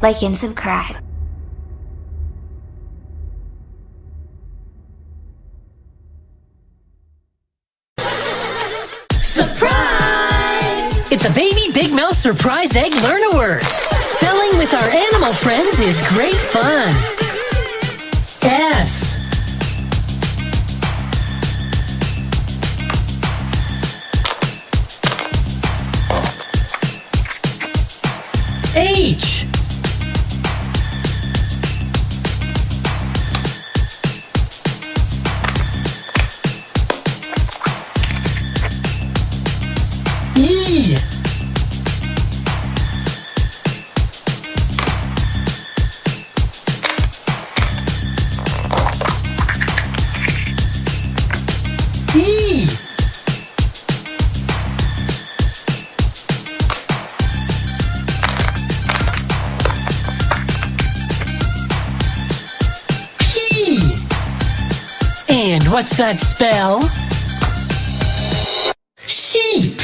like and subscribe. Surprise! It's a baby Big Mouth surprise egg learn a word. Spelling with our animal friends is great fun. S. H. E. E. P. And what's that spell? Sheep.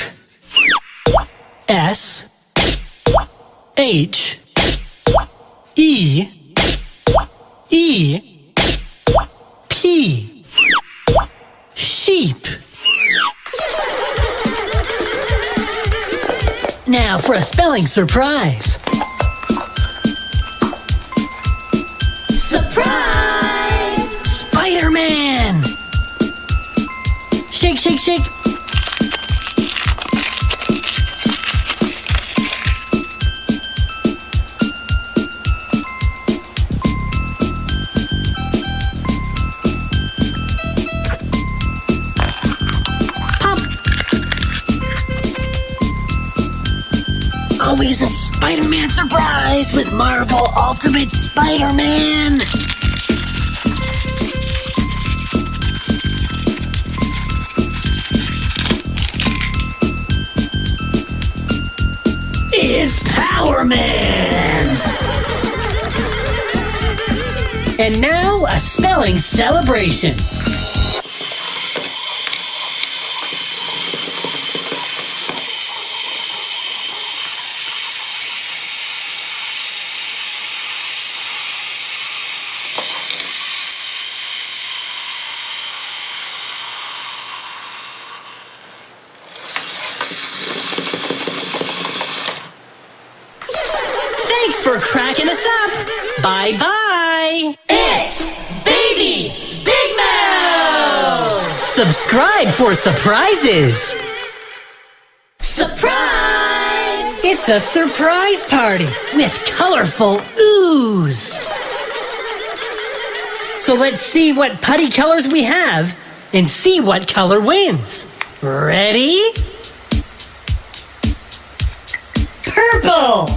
S. H. E. E. P. Sheep. Now for a spelling surprise. Surprise! Spider-Man! Shake, shake, shake. Always a Spider-Man surprise with Marvel Ultimate Spider-Man! It's Power Man! And now a spelling celebration! Thanks for cracking us up. Bye-bye. It's Baby Big Mouth. Subscribe for surprises. Surprise! It's a surprise party with colorful ooze. So let's see what putty colors we have and see what color wins. Ready? Purple!